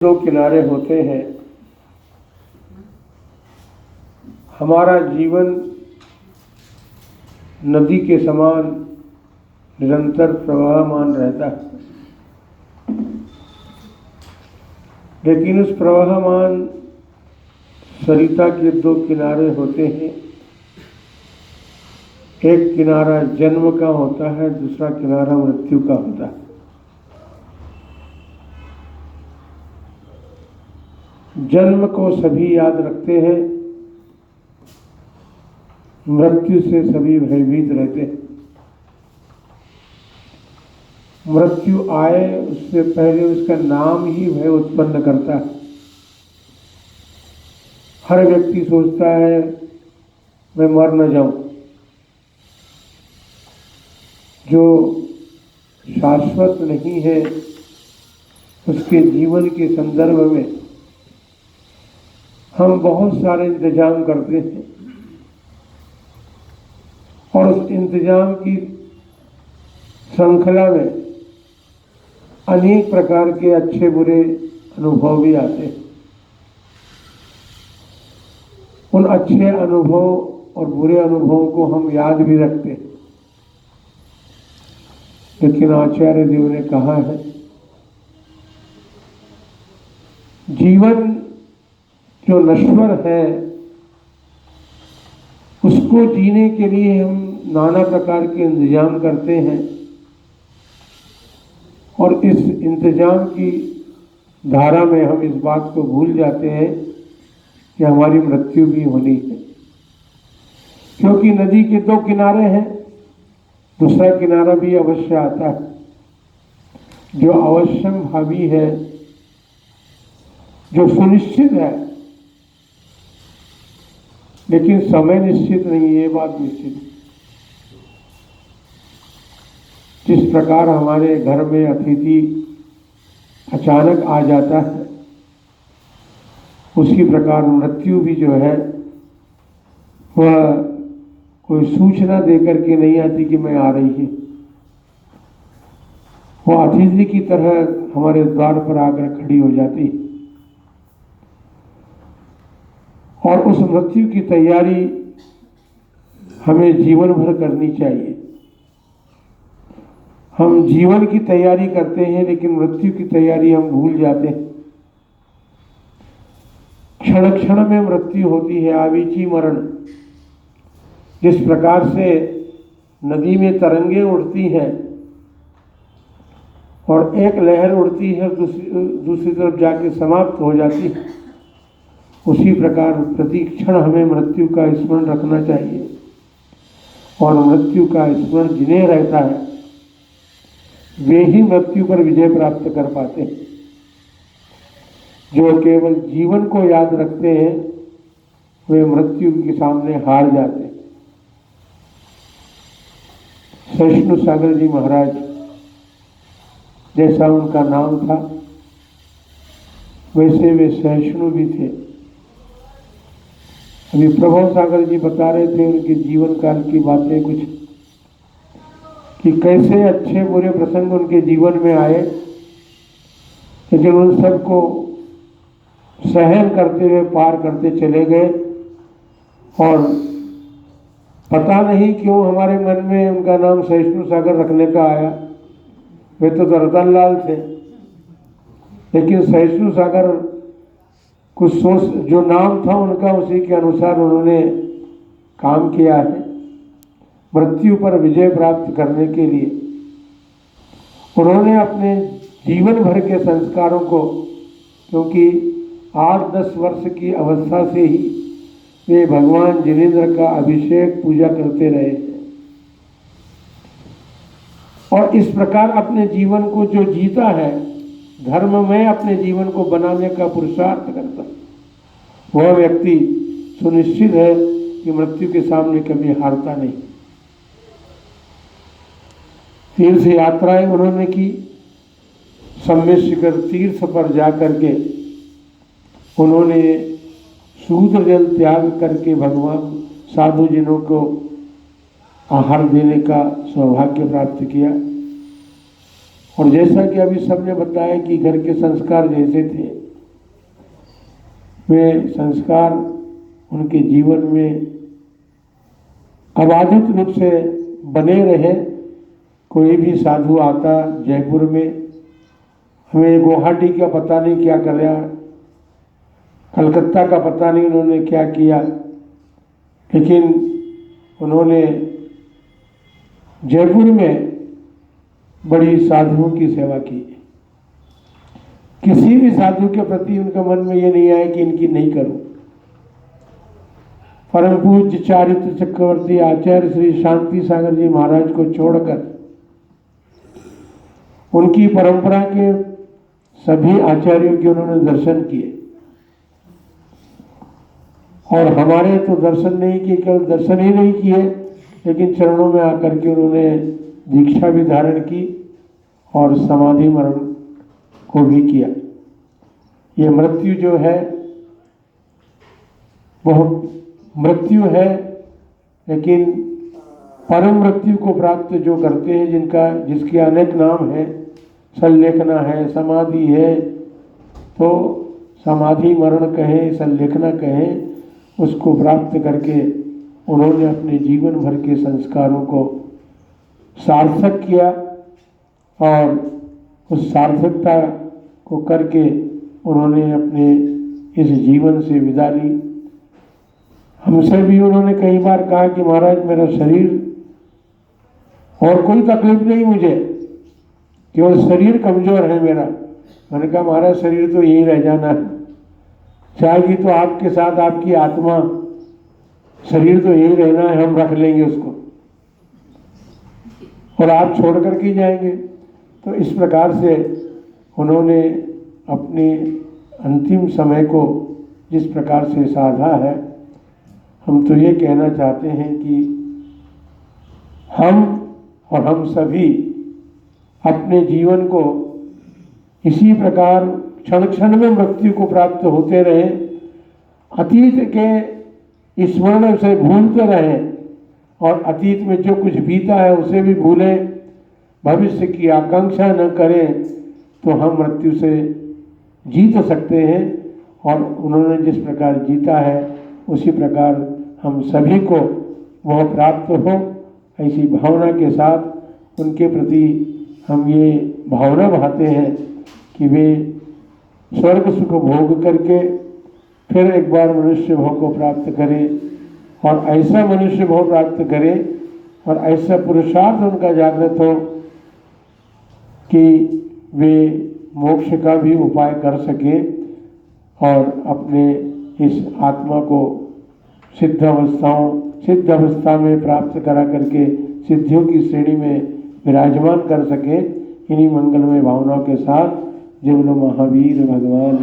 दो किनारे होते हैं। हमारा जीवन नदी के समान निरंतर प्रवाहमान रहता है, लेकिन उस प्रवाहमान सरिता के दो किनारे होते हैं। एक किनारा जन्म का होता है, दूसरा किनारा मृत्यु का होता है। जन्म को सभी याद रखते हैं, मृत्यु से सभी भयभीत रहते हैं। मृत्यु आए उससे पहले उसका नाम ही भय उत्पन्न करता है। हर व्यक्ति सोचता है मैं मर न जाऊं। जो शाश्वत नहीं है उसके जीवन के संदर्भ में हम बहुत सारे इंतजाम करते हैं और उस इंतजाम की श्रृंखला में अनेक प्रकार के अच्छे बुरे अनुभव भी आते हैं। उन अच्छे अनुभव और बुरे अनुभवों को हम याद भी रखते हैं, लेकिन आचार्य देव ने कहा है जीवन जो नश्वर है उसको जीने के लिए हम नाना प्रकार के इंतजाम करते हैं और इस इंतजाम की धारा में हम इस बात को भूल जाते हैं कि हमारी मृत्यु भी होनी है। क्योंकि नदी के दो किनारे हैं, दूसरा किनारा भी अवश्य आता है। जो अवश्यम भावी है, जो सुनिश्चित है, लेकिन समय निश्चित नहीं है, ये बात निश्चित है। जिस प्रकार हमारे घर में अतिथि अचानक आ जाता है, उसी प्रकार मृत्यु भी जो है वह कोई सूचना देकर के नहीं आती कि मैं आ रही है। वह अतिथि की तरह हमारे द्वार पर आकर खड़ी हो जाती है और उस मृत्यु की तैयारी हमें जीवन भर करनी चाहिए। हम जीवन की तैयारी करते हैं लेकिन मृत्यु की तैयारी हम भूल जाते हैं। क्षण क्षण में मृत्यु होती है, आवीची मरण। जिस प्रकार से नदी में तरंगे उड़ती हैं और एक लहर उड़ती है दूसरी तरफ जाके समाप्त हो जाती है, उसी प्रकार प्रति क्षण हमें मृत्यु का स्मरण रखना चाहिए और मृत्यु का स्मरण जिन्हें रहता है वे ही मृत्यु पर विजय प्राप्त कर पाते हैं। जो केवल जीवन को याद रखते हैं वे मृत्यु के सामने हार जाते हैं। सहिष्णु सागर जी महाराज जैसा उनका नाम था वैसे वे सहिष्णु भी थे। अभी प्रभु सागर जी बता रहे थे उनके जीवन काल की बातें कुछ, कि कैसे अच्छे बुरे प्रसंग उनके जीवन में आए, लेकिन उन सबको सहन करते हुए पार करते चले गए। और पता नहीं क्यों हमारे मन में उनका नाम सहिष्णु सागर रखने का आया। वे तो रतनलाल थे, लेकिन सहिष्णु सागर कुछ सोच जो नाम था उनका उसी के अनुसार उन्होंने काम किया है। मृत्यु पर विजय प्राप्त करने के लिए उन्होंने अपने जीवन भर के संस्कारों को, क्योंकि 8-10 वर्ष की अवस्था से ही वे भगवान जिनेंद्र का अभिषेक पूजा करते रहे और इस प्रकार अपने जीवन को जो जीता है, धर्म में अपने जीवन को बनाने का पुरुषार्थ करता, वह व्यक्ति सुनिश्चित है कि मृत्यु के सामने कभी हारता नहीं। तीर्थ यात्राएं उन्होंने की, सम्य शिखर तीर्थ पर जाकर के उन्होंने शूद्र जल त्याग करके भगवान साधु जनों को आहार देने का सौभाग्य प्राप्त किया। और जैसा कि अभी सबने बताया कि घर के संस्कार जैसे थे वे संस्कार उनके जीवन में अबाधित रूप से बने रहे। कोई भी साधु आता जयपुर में, हमें गुवाहाटी का पता नहीं क्या कर रहा, कलकत्ता का पता नहीं उन्होंने क्या किया, लेकिन उन्होंने जयपुर में बड़ी साधुओं की सेवा की। किसी भी साधु के प्रति उनके मन में ये नहीं आया कि इनकी नहीं करूं। परम पूज्य चारित्र चक्रवर्ती आचार्य श्री शांति सागर जी महाराज को छोड़कर उनकी परंपरा के सभी आचार्यों के उन्होंने दर्शन किए। और हमारे तो दर्शन नहीं किए, केवल दर्शन ही नहीं किए, लेकिन चरणों में आकर के उन्होंने दीक्षा भी धारण की और समाधि मरण को भी किया। ये मृत्यु जो है वह मृत्यु है, लेकिन परम मृत्यु को प्राप्त जो करते हैं, जिसके अनेक नाम हैं, संलेखना है, समाधि है, तो समाधि मरण कहें, संलेखना कहें, उसको प्राप्त करके उन्होंने अपने जीवन भर के संस्कारों को सार्थक किया और उस सार्थकता को करके उन्होंने अपने इस जीवन से विदा ली। हमसे भी उन्होंने कई बार कहा कि महाराज मेरा शरीर और कोई तकलीफ नहीं, मुझे केवल शरीर कमजोर है मेरा। मैंने कहा महाराज शरीर तो यही रह जाना है, चाहेगी तो आपके साथ आपकी आत्मा, शरीर तो यही रहना है, हम रख लेंगे उसको और आप छोड़ करके ही जाएंगे। तो इस प्रकार से उन्होंने अपने अंतिम समय को जिस प्रकार से साधा है, हम तो ये कहना चाहते हैं कि हम और हम सभी अपने जीवन को इसी प्रकार क्षण क्षण में मृत्यु को प्राप्त होते रहे, अतीत के स्मरण से भूलते रहें और अतीत में जो कुछ बीता है उसे भी भूलें, भविष्य की आकांक्षा न करें, तो हम मृत्यु से जीत सकते हैं। और उन्होंने जिस प्रकार जीता है उसी प्रकार हम सभी को वह प्राप्त हो, ऐसी भावना के साथ उनके प्रति हम ये भावना बहाते हैं कि वे स्वर्ग सुख भोग करके फिर एक बार मनुष्य भाव को प्राप्त करें और ऐसा मनुष्य भाव प्राप्त करें और ऐसा पुरुषार्थ उनका जागृत हो कि वे मोक्ष का भी उपाय कर सकें और अपने इस आत्मा को सिद्ध अवस्था में प्राप्त करा करके सिद्धियों की श्रेणी में विराजमान कर सके। इन्हीं मंगलमय भावनाओं के साथ जय बोलो महावीर भगवान।